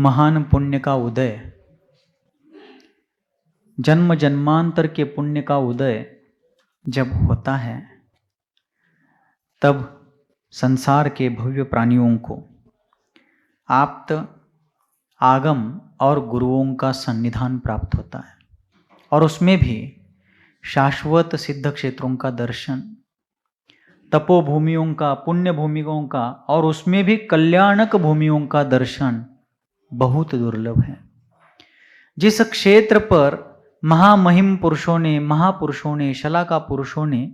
महान पुण्य का उदय, जन्म जन्मांतर के पुण्य का उदय जब होता है, तब संसार के भव्य प्राणियों को आप्त आगम और गुरुओं का सन्निधान प्राप्त होता है, और उसमें भी शाश्वत सिद्ध क्षेत्रों का दर्शन, तपोभूमियों का, पुण्य भूमियों का, और उसमें भी कल्याणक भूमियों का दर्शन बहुत दुर्लभ है। जिस क्षेत्र पर महामहिम पुरुषों ने, महापुरुषों ने, शलाका पुरुषों ने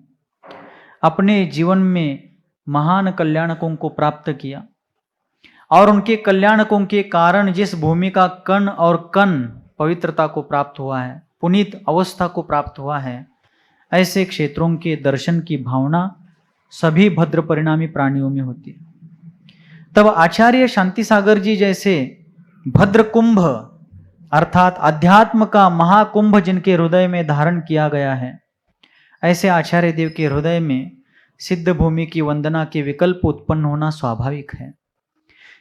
अपने जीवन में महान कल्याणकों को प्राप्त किया, और उनके कल्याणकों के कारण जिस भूमि का कण और कण पवित्रता को प्राप्त हुआ है, पुनीत अवस्था को प्राप्त हुआ है, ऐसे क्षेत्रों के दर्शन की भावना सभी भद्र परिणामी प्राणियों में होती है। तब आचार्य शांति सागर जी जैसे भद्र कुंभ अर्थात अध्यात्म का महाकुंभ जिनके हृदय में धारण किया गया है, ऐसे आचार्य देव के हृदय में सिद्ध भूमि की वंदना के विकल्प उत्पन्न होना स्वाभाविक है।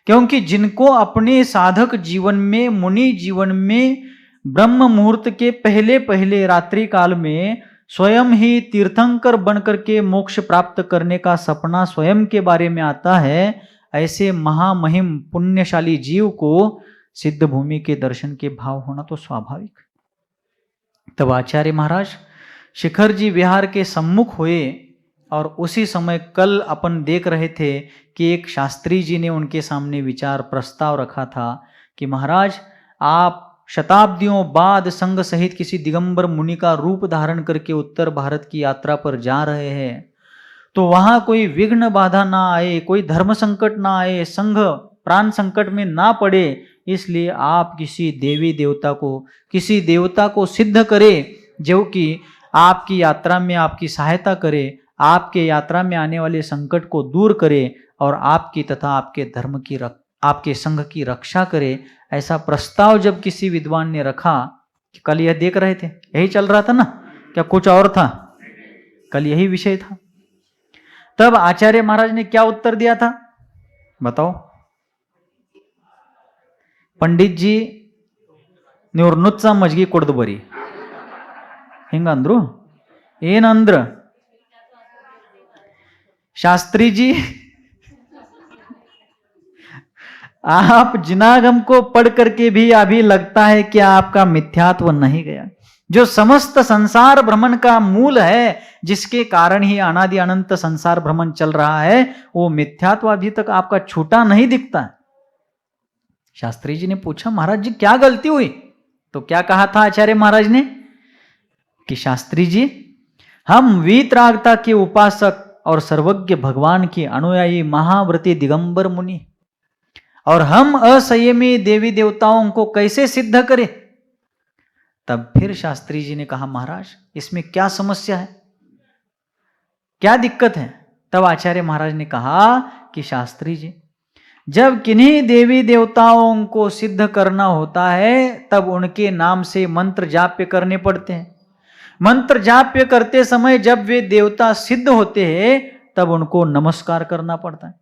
क्योंकि जिनको अपने साधक जीवन में, मुनि जीवन में ब्रह्म मुहूर्त के पहले पहले रात्रि काल में स्वयं ही तीर्थंकर बनकर के मोक्ष प्राप्त करने का सपना स्वयं के बारे में आता है, ऐसे महामहिम पुण्यशाली जीव को सिद्ध भूमि के दर्शन के भाव होना तो स्वाभाविक। तब आचार्य महाराज शिखर जी विहार के सम्मुख हुए, और उसी समय कल अपन देख रहे थे कि एक शास्त्री जी ने उनके सामने विचार प्रस्ताव रखा था कि महाराज आप शताब्दियों बाद संघ सहित किसी दिगंबर मुनि का रूप धारण करके उत्तर भारत की यात्रा पर जा रहे हैं, तो वहां कोई विघ्न बाधा ना आए, कोई धर्म संकट ना आए, संघ प्राण संकट में ना पड़े, इसलिए आप किसी देवी देवता को, किसी देवता को सिद्ध करें जो कि आपकी यात्रा में आपकी सहायता करे, आपके यात्रा में आने वाले संकट को दूर करे, और आपकी तथा आपके धर्म की आपके संघ की रक्षा करे। ऐसा प्रस्ताव जब किसी विद्वान ने रखा, कल यह देख रहे थे, यही चल रहा था ना, क्या कुछ और था? कल यही विषय था। तब आचार्य महाराज ने क्या उत्तर दिया था बताओ? पंडित जी ನೀವು ನುಚ್ಚ ಮಜ್ಗಿ ಕುಡ್ದು ಬರಿ ಹಿಂಗಂದ್ರು ಏನಂದ್ರ शास्त्री जी आप जिनागम को पढ़ करके भी अभी लगता है कि आपका मिथ्यात्व नहीं गया। जो समस्त संसार भ्रमण का मूल है, जिसके कारण ही अनादि अनंत संसार भ्रमण चल रहा है, वो मिथ्यात्व अभी तक आपका छूटा नहीं दिखता है। शास्त्री जी ने पूछा महाराज जी क्या गलती हुई? तो क्या कहा था आचार्य महाराज ने कि शास्त्री जी हम वीतरागता के उपासक और सर्वज्ञ भगवान के अनुयायी महाव्रती दिगंबर मुनि, और हम असंयमी देवी देवताओं को कैसे सिद्ध करें? तब फिर शास्त्री जी ने कहा महाराज इसमें क्या समस्या है, क्या दिक्कत है? तब आचार्य महाराज ने कहा कि शास्त्री जी जब किन्हीं देवी देवताओं को सिद्ध करना होता है, तब उनके नाम से मंत्र जाप्य करने पड़ते हैं। मंत्र जाप्य करते समय जब वे देवता सिद्ध होते हैं, तब उनको नमस्कार करना पड़ता है।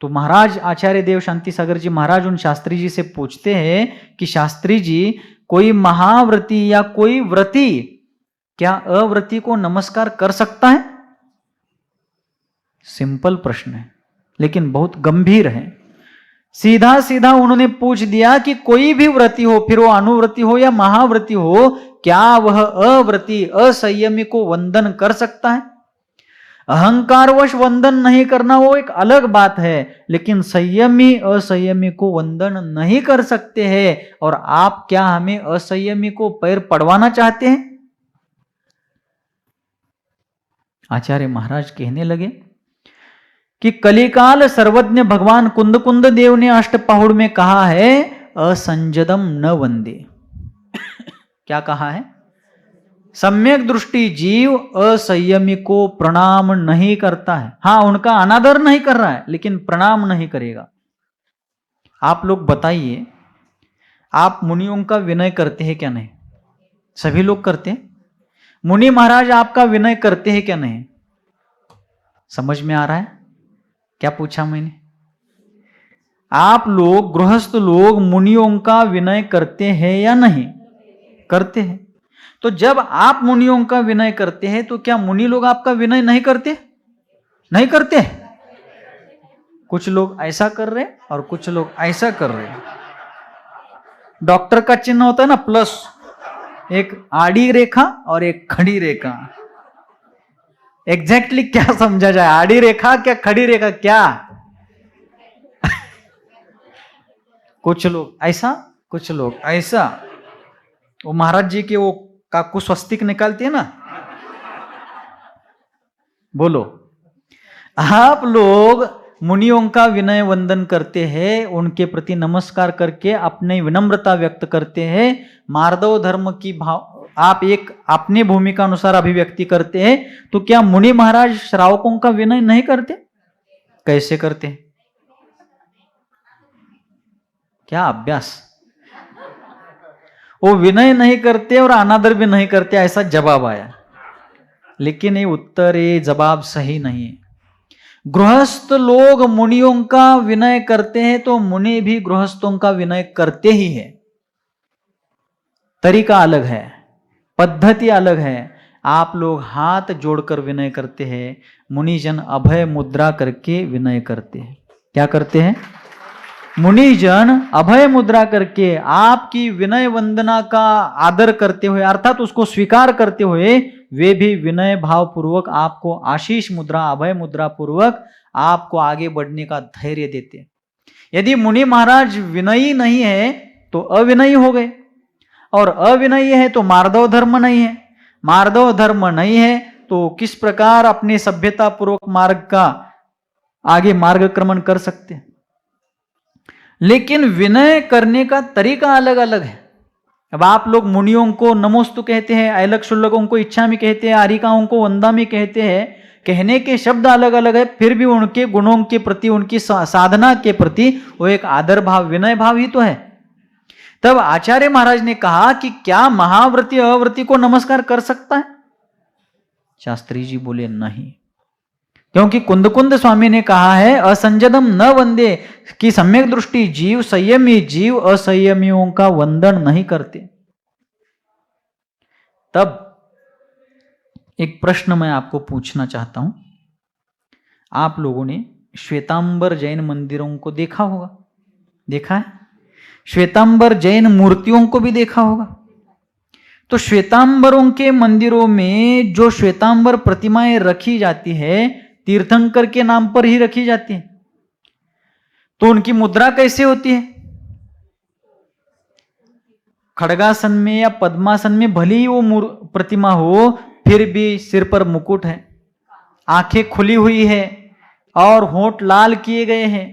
तो महाराज आचार्य देव शांति सागर जी महाराज उन शास्त्री जी से पूछते हैं कि शास्त्री जी कोई महाव्रती या कोई व्रती क्या अव्रती को नमस्कार कर सकता है? सिंपल प्रश्न है, लेकिन बहुत गंभीर है। सीधा सीधा उन्होंने पूछ दिया कि कोई भी व्रती हो, फिर वो अनुव्रती हो या महाव्रती हो, क्या वह अव्रती असंयमी को वंदन कर सकता है? अहंकारवश वंदन नहीं करना वो एक अलग बात है, लेकिन संयमी असंयमी को वंदन नहीं कर सकते हैं। और आप क्या हमें असंयमी को पैर पड़वाना चाहते हैं? आचार्य महाराज कहने लगे कि कलिकाल सर्वज्ञ भगवान कुंद कुंद देव ने अष्टपहुड़ में कहा है असंजदम न वंदे। क्या कहा है? सम्यक दृष्टि जीव असंयमी को प्रणाम नहीं करता है। हाँ, उनका अनादर नहीं कर रहा है, लेकिन प्रणाम नहीं करेगा। आप लोग बताइए, आप मुनियों का विनय करते हैं क्या नहीं? सभी लोग करते हैं। मुनि महाराज आपका विनय करते हैं क्या नहीं? समझ में आ रहा है क्या पूछा मैंने? आप लोग गृहस्थ लोग मुनियों का विनय करते हैं या नहीं करते हैं? तो जब आप मुनियों का विनय करते हैं तो क्या मुनि लोग आपका विनय नहीं करते? नहीं करते? कुछ लोग ऐसा कर रहे और कुछ लोग ऐसा कर रहे। डॉक्टर का चिन्ह होता है ना प्लस, एक आड़ी रेखा और एक खड़ी रेखा। एग्जैक्टली क्या समझा जाए, आड़ी रेखा क्या खड़ी रेखा क्या? कुछ लोग ऐसा कुछ लोग ऐसा। वो महाराज जी के वो काकू स्वस्तिक निकालती है ना, बोलो। आप लोग मुनियों का विनय वंदन करते हैं, उनके प्रति नमस्कार करके अपने विनम्रता व्यक्त करते हैं, मार्दव धर्म की भाव आप एक अपनी भूमिका अनुसार अभिव्यक्ति करते हैं, तो क्या मुनि महाराज श्रावकों का विनय नहीं करते? कैसे करते? क्या अभ्यास? वो विनय नहीं करते और अनादर भी नहीं करते, ऐसा जवाब आया। लेकिन ये उत्तर, ये जवाब सही नहीं है। गृहस्थ लोग मुनियों का विनय करते हैं तो मुनि भी गृहस्थों का विनय करते ही है। तरीका अलग है, पद्धति अलग है। आप लोग हाथ जोड़कर विनय करते हैं, मुनिजन अभय मुद्रा करके विनय करते हैं। क्या करते हैं? मुनिजन अभय मुद्रा करके आपकी विनय वंदना का आदर करते हुए, अर्थात उसको स्वीकार करते हुए, वे भी विनय भाव पूर्वक आपको आशीष मुद्रा, अभय मुद्रा पूर्वक आपको आगे बढ़ने का धैर्य देते। यदि मुनि महाराज विनयी नहीं है तो अविनयी हो गए, और अविनयी है तो मार्दव धर्म नहीं है, मार्दव धर्म नहीं है तो किस प्रकार अपने सभ्यता पूर्वक मार्ग का आगे मार्गक्रमण कर सकते हैं? लेकिन विनय करने का तरीका अलग अलग है। अब आप लोग मुनियों को नमोस्तु कहते हैं, ऐलक शुल्लकों को इच्छामि कहते हैं, आरिकाओं को वंदामि कहते हैं, कहने के शब्द अलग अलग है, फिर भी उनके गुणों के प्रति, उनकी साधना के प्रति वो एक आदर भाव, विनय भाव ही तो है। तब आचार्य महाराज ने कहा कि क्या महाव्रती अव्रती को नमस्कार कर सकता है? शास्त्री जी बोले नहीं, क्योंकि कुंद स्वामी ने कहा है असंजदम न वंदे, की सम्यक दृष्टि जीव संयमी, जीव असंयमियों का वंदन नहीं करते। तब एक प्रश्न मैं आपको पूछना चाहता हूं। आप लोगों ने श्वेतांबर जैन मंदिरों को देखा होगा, देखा है? श्वेतांबर जैन मूर्तियों को भी देखा होगा। तो श्वेतांबरों के मंदिरों में जो श्वेतांबर प्रतिमाएं रखी जाती है, तीर्थंकर के नाम पर ही रखी जाती है। तो उनकी मुद्रा कैसे होती है? खड़गासन में या पद्मासन में भले ही वो प्रतिमा हो, फिर भी सिर पर मुकुट है, आंखें खुली हुई है और होंठ लाल किए गए हैं,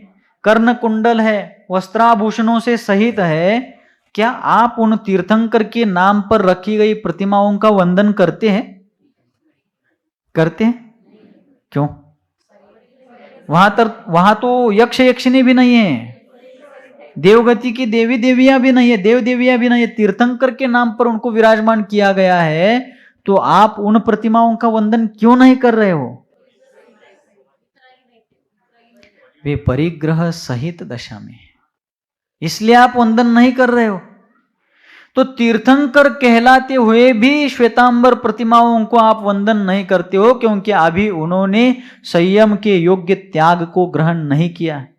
कर्ण कुंडल है, वस्त्राभूषणों से सहित है। क्या आप उन तीर्थंकर के नाम पर रखी गई प्रतिमाओं का वंदन करते हैं? करते हैं? क्यों? वहां तो यक्ष यक्षिणी भी नहीं है, देवगति की देवी देवियां भी नहीं है, देव देवियां भी नहीं है, तीर्थंकर के नाम पर उनको विराजमान किया गया है। तो आप उन प्रतिमाओं का वंदन क्यों नहीं कर रहे हो? वे परिग्रह सहित दशा में, इसलिए आप वंदन नहीं कर रहे हो। तो तीर्थंकर कहलाते हुए भी श्वेतांबर प्रतिमाओं को आप वंदन नहीं करते हो, क्योंकि अभी उन्होंने संयम के योग्य त्याग को ग्रहण नहीं किया है।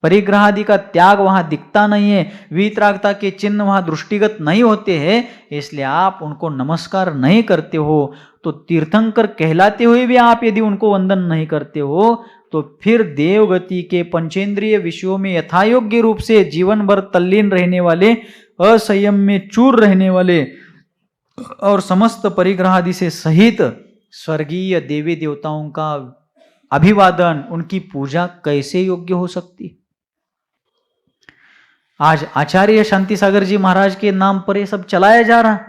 परिग्रह आदि का त्याग वहां दिखता नहीं है, वीतरागता के चिन्ह वहां दृष्टिगत नहीं होते हैं, इसलिए आप उनको नमस्कार नहीं करते हो। तो तीर्थंकर कहलाते हुए भी आप यदि उनको वंदन नहीं करते हो, तो फिर देवगति के पंचेंद्रिय विषयों में यथायोग्य रूप से जीवन भर तल्लीन रहने वाले, असंयम में चूर रहने वाले और समस्त परिग्रह आदि से सहित स्वर्गीय देवी देवताओं का अभिवादन, उनकी पूजा कैसे योग्य हो सकती? आज आचार्य शांति सागर जी महाराज के नाम पर ये सब चलाया जा रहा,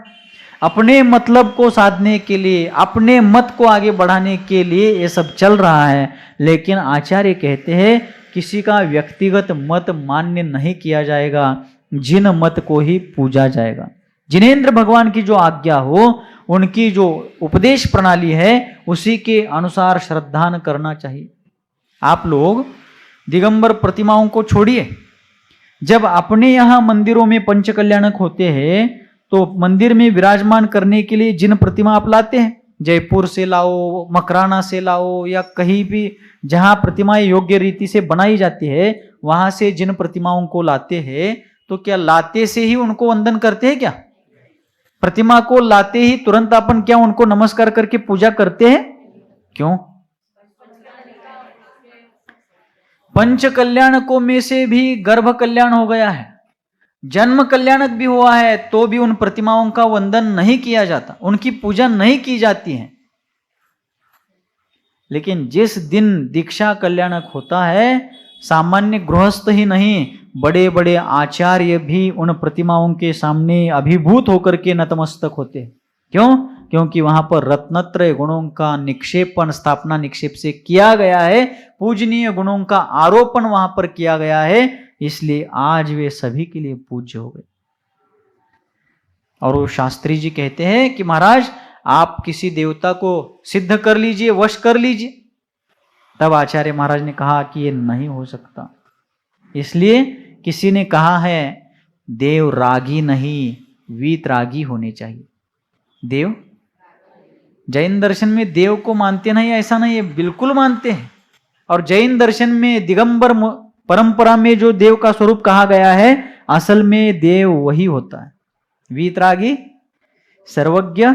अपने मतलब को साधने के लिए, अपने मत को आगे बढ़ाने के लिए ये सब चल रहा है। लेकिन आचार्य कहते हैं किसी का व्यक्तिगत मत मान्य नहीं किया जाएगा, जिन मत को ही पूजा जाएगा। जिनेंद्र भगवान की जो आज्ञा हो, उनकी जो उपदेश प्रणाली है, उसी के अनुसार श्रद्धान करना चाहिए। आप लोग दिगंबर प्रतिमाओं को छोड़िए, जब अपने यहाँ मंदिरों में पंच कल्याणक होते हैं तो मंदिर में विराजमान करने के लिए जिन प्रतिमा आप लाते हैं, जयपुर से लाओ, मकराना से लाओ, या कहीं भी जहां प्रतिमाएं योग्य रीति से बनाई जाती है वहां से जिन प्रतिमाओं को लाते हैं, तो क्या लाते से ही उनको वंदन करते हैं क्या? प्रतिमा को लाते ही तुरंत अपन क्या उनको नमस्कार करके पूजा करते हैं? क्यों? पंच कल्याणकों में से भी गर्भ कल्याण हो गया है, जन्म कल्याणक भी हुआ है, तो भी उन प्रतिमाओं का वंदन नहीं किया जाता, उनकी पूजा नहीं की जाती है। लेकिन जिस दिन दीक्षा कल्याणक होता है, सामान्य गृहस्थ ही नहीं, बड़े बड़े आचार्य भी उन प्रतिमाओं के सामने अभिभूत होकर के नतमस्तक होते हैं। क्यों? क्योंकि वहां पर रत्नत्रय गुणों का निक्षेपण स्थापना निक्षेप से किया गया है, पूजनीय गुणों का आरोपण वहां पर किया गया है, इसलिए आज वे सभी के लिए पूज्य हो गए। और वो शास्त्री जी कहते हैं कि महाराज आप किसी देवता को सिद्ध कर लीजिए, वश कर लीजिए। तब आचार्य महाराज ने कहा कि ये नहीं हो सकता। इसलिए किसी ने कहा है देव रागी नहीं, वीतरागी होने चाहिए। देव, जैन दर्शन में देव को मानते नहीं ऐसा नहीं है, बिल्कुल मानते हैं। और जैन दर्शन में दिगंबर परंपरा में जो देव का स्वरूप कहा गया है, असल में देव वही होता है, वीतरागी सर्वज्ञ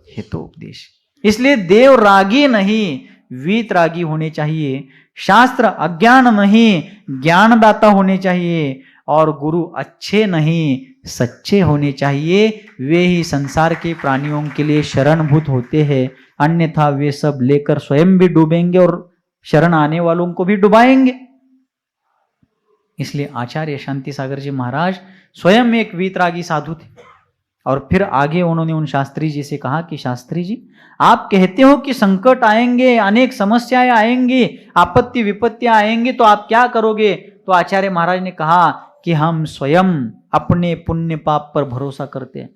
हितोपदेश। इसलिए देव रागी नहीं, वीतरागी होने चाहिए। शास्त्र अज्ञान नहीं, ज्ञानदाता होने चाहिए। और गुरु अच्छे नहीं, सच्चे होने चाहिए। वे ही संसार के प्राणियों के लिए शरणभूत होते हैं, अन्यथा वे सब लेकर स्वयं भी डूबेंगे और शरण आने वालों को भी डुबाएंगे। इसलिए आचार्य शांति सागर जी महाराज स्वयं एक वीतरागी साधु थे। और फिर आगे उन्होंने उन शास्त्री जी से कहा कि शास्त्री जी, आप कहते हो कि संकट आएंगे, अनेक समस्याएं आएंगी, आपत्ति विपत्तियां आएंगी, तो आप क्या करोगे? तो आचार्य महाराज ने कहा कि हम स्वयं अपने पुण्य पाप पर भरोसा करते हैं।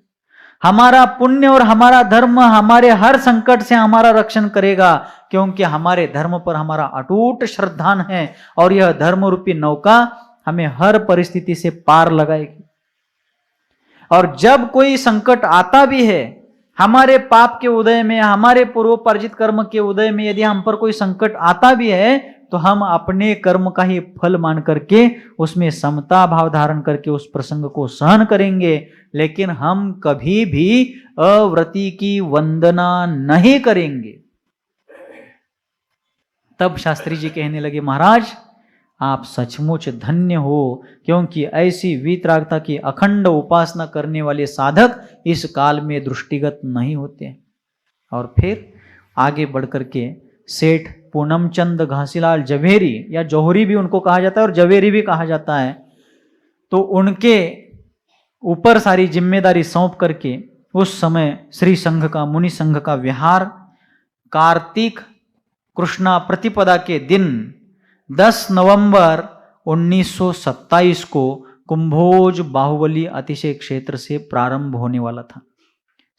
हमारा पुण्य और हमारा धर्म हमारे हर संकट से हमारा रक्षण करेगा, क्योंकि हमारे धर्म पर हमारा अटूट श्रद्धान है और यह धर्म रूपी नौका हमें हर परिस्थिति से पार लगाएगी। और जब कोई संकट आता भी है, हमारे पाप के उदय में, हमारे पूर्वोपार्जित कर्म के उदय में यदि हम पर कोई संकट आता भी है, तो हम अपने कर्म का ही फल मान करके उसमें समता भाव धारण करके उस प्रसंग को सहन करेंगे। लेकिन हम कभी भी अव्रति की वंदना नहीं करेंगे। तब शास्त्री जी कहने लगे, महाराज आप सचमुच धन्य हो, क्योंकि ऐसी वीतरागता की अखंड उपासना करने वाले साधक इस काल में दृष्टिगत नहीं होते। और फिर आगे बढ़कर के सेठ पूनमचंद घासीलाल जवेरी, या जौहरी भी उनको कहा जाता है और जवेरी भी कहा जाता है, तो उनके ऊपर सारी जिम्मेदारी सौंप करके उस समय श्री संघ का, मुनि संघ का विहार कार्तिक कृष्णा प्रतिपदा के दिन 10 नवंबर 1927 को कुंभोज बाहुबली अतिशय क्षेत्र से प्रारंभ होने वाला था।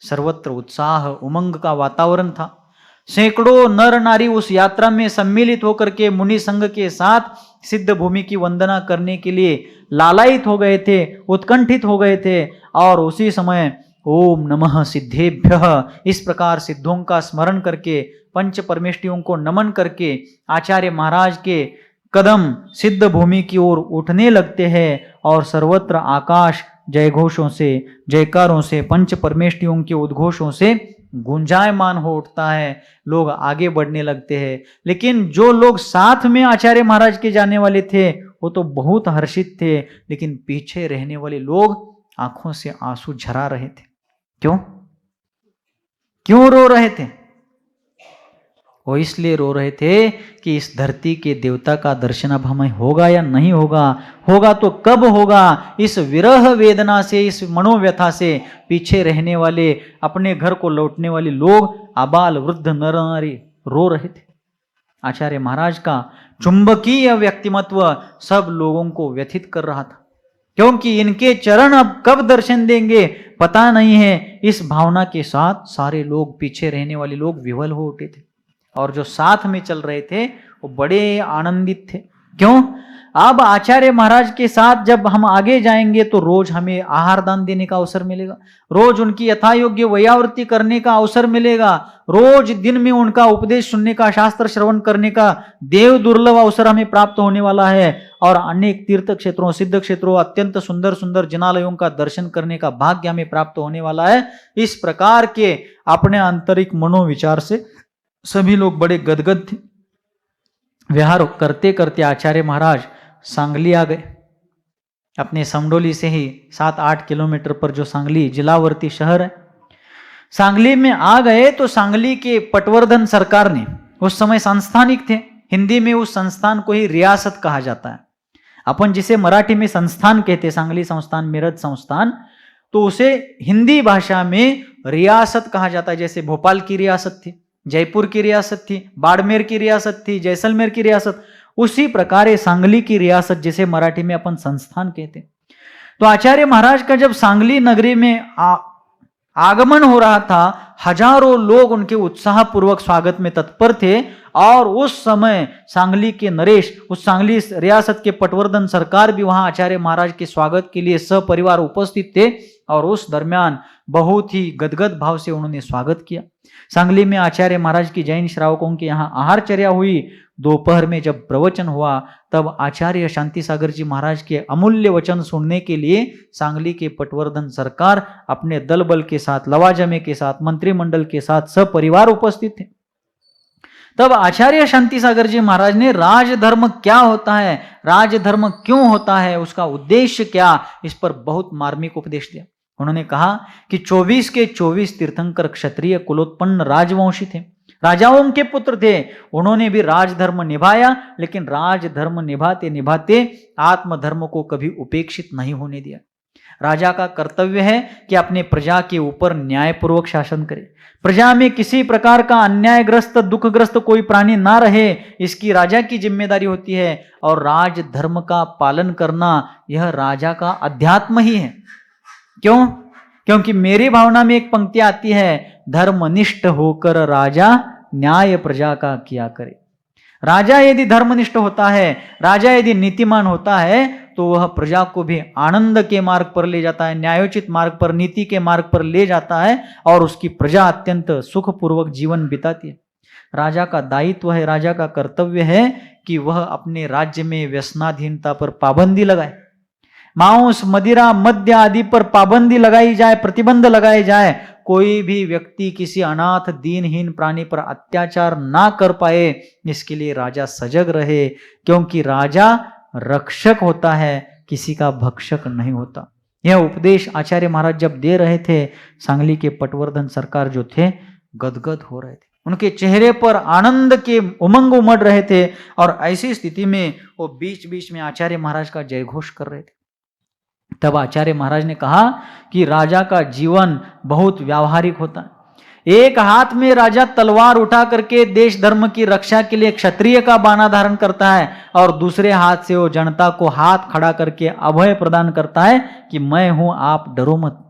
सर्वत्र उत्साह उमंग का वातावरण था। सैकड़ों नर नारी उस यात्रा में सम्मिलित होकर के मुनि संघ के साथ सिद्ध भूमि की वंदना करने के लिए लालायित हो गए थे, उत्कंठित हो गए थे। और उसी समय ओम नमः सिद्धेभ्यः इस प्रकार सिद्धों का स्मरण करके, पंच परमेष्टियों को नमन करके आचार्य महाराज के कदम सिद्ध भूमि की ओर उठने लगते हैं। और सर्वत्र आकाश जयघोषों से, जयकारों से, पंच परमेष्टियों के उद्घोषों से गुंजायमान हो उठता है। लोग आगे बढ़ने लगते हैं। लेकिन जो लोग साथ में आचार्य महाराज के जाने वाले थे वो तो बहुत हर्षित थे, लेकिन पीछे रहने वाले लोग आंखों से आंसू झरा रहे थे। क्यों रो रहे थे? वो इसलिए रो रहे थे कि इस धरती के देवता का दर्शन अब हमें होगा या नहीं होगा, होगा तो कब होगा। इस विरह वेदना से, इस मनोव्यथा से पीछे रहने वाले, अपने घर को लौटने वाले लोग, आबाल वृद्ध नर नारी रो रहे थे। आचार्य महाराज का चुंबकीय व्यक्तिमत्व सब लोगों को व्यथित कर रहा था, क्योंकि इनके चरण अब कब दर्शन देंगे पता नहीं है। इस भावना के साथ सारे लोग, पीछे रहने वाले लोग विवल हो उठे थे। और जो साथ में चल रहे थे वो बड़े आनंदित थे, क्यों? अब आचार्य महाराज के साथ जब हम आगे जाएंगे तो रोज हमें आहार दान देने का अवसर मिलेगा, रोज उनकी यथायोग्य वैयावृत्ति करने का अवसर मिलेगा, रोज दिन में उनका उपदेश सुनने का, शास्त्र श्रवण करने का देव दुर्लभ अवसर हमें प्राप्त होने वाला है। और अनेक तीर्थ क्षेत्रों, सिद्ध क्षेत्रों, अत्यंत सुंदर सुंदर जिनालयों का दर्शन करने का भाग्य हमें प्राप्त होने वाला है। इस प्रकार के अपने आंतरिक मनोविचार से सभी लोग बड़े गदगद थे। विहार करते करते आचार्य महाराज सांगली आ गए। अपने समडोली से ही 7-8 किलोमीटर पर जो सांगली जिलावर्ती शहर है, सांगली में आ गए तो सांगली के पटवर्धन सरकार ने, उस समय संस्थानिक थे, हिंदी में उस संस्थान को ही रियासत कहा जाता है। अपन जिसे मराठी में संस्थान कहते, सांगली संस्थान, मेरठ संस्थान, तो उसे हिंदी भाषा में रियासत कहा जाता है। जैसे भोपाल की रियासत थी, जयपुर की रियासत थी, बाड़मेर की रियासत थी, जैसलमेर की रियासत, उसी प्रकार सांगली की रियासत जिसे मराठी में अपन संस्थान कहते। तो आचार्य महाराज का जब सांगली नगरी में आगमन हो रहा था, हजारों लोग उनके उत्साहपूर्वक स्वागत में तत्पर थे। और उस समय सांगली के नरेश, उस सांगली रियासत के पटवर्धन सरकार भी वहां आचार्य महाराज के स्वागत के लिए सपरिवार उपस्थित थे। और उस दरमियान बहुत ही गदगद भाव से उन्होंने स्वागत किया। सांगली में आचार्य महाराज की जैन श्रावकों के यहाँ आहारचर्या हुई। दोपहर में जब प्रवचन हुआ तब आचार्य शांति सागर जी महाराज के अमूल्य वचन सुनने के लिए सांगली के पटवर्धन सरकार अपने दल बल के साथ, लवाजमे के साथ, मंत्रिमंडल के साथ सपरिवार उपस्थित थे। तब आचार्य शांति सागर जी महाराज ने राजधर्म क्या होता है, राजधर्म क्यों होता है, उसका उद्देश्य क्या, इस पर बहुत मार्मिक उपदेश दिया। उन्होंने कहा कि 24 के 24 तीर्थंकर क्षत्रिय कुलोत्पन्न राजवंशी थे, राजाओं के पुत्र थे। उन्होंने भी राजधर्म निभाया, लेकिन राजधर्म निभाते निभाते आत्मधर्म को कभी उपेक्षित नहीं होने दिया। राजा का कर्तव्य है कि अपने प्रजा के ऊपर न्यायपूर्वक शासन करे, प्रजा में किसी प्रकार का अन्यायग्रस्त, दुखग्रस्त कोई प्राणी ना रहे, इसकी राजा की जिम्मेदारी होती है। और राजधर्म का पालन करना यह राजा का अध्यात्म ही है। क्यों? क्योंकि मेरी भावना में एक पंक्ति आती है, धर्मनिष्ठ होकर राजा न्याय प्रजा का किया करे। राजा यदि धर्मनिष्ठ होता है, राजा यदि नीतिमान होता है, तो वह प्रजा को भी आनंद के मार्ग पर ले जाता है, न्यायोचित मार्ग पर, नीति के मार्ग पर ले जाता है, और उसकी प्रजा अत्यंत सुखपूर्वक जीवन बिताती है। राजा का दायित्व है, राजा का कर्तव्य है कि वह अपने राज्य में व्यसनाधीनता पर पाबंदी लगाए, मांस, मदिरा, मद्य आदि पर पाबंदी लगाई जाए, प्रतिबंध लगाए जाए। कोई भी व्यक्ति किसी अनाथ दीनहीन प्राणी पर अत्याचार ना कर पाए, इसके लिए राजा सजग रहे, क्योंकि राजा रक्षक होता है, किसी का भक्षक नहीं होता। यह उपदेश आचार्य महाराज जब दे रहे थे, सांगली के पटवर्धन सरकार जो थे गदगद हो रहे थे, उनके चेहरे पर आनंद के उमंग उमड़ रहे थे। और ऐसी स्थिति में वो बीच बीच में आचार्य महाराज का जय घोष कर रहे थे। तब आचार्य महाराज ने कहा कि राजा का जीवन बहुत व्यावहारिक होता है। एक हाथ में राजा तलवार उठा करके देश धर्म की रक्षा के लिए क्षत्रिय का बाना धारण करता है, और दूसरे हाथ से वो जनता को हाथ खड़ा करके अभय प्रदान करता है कि मैं हूं, आप डरो मत।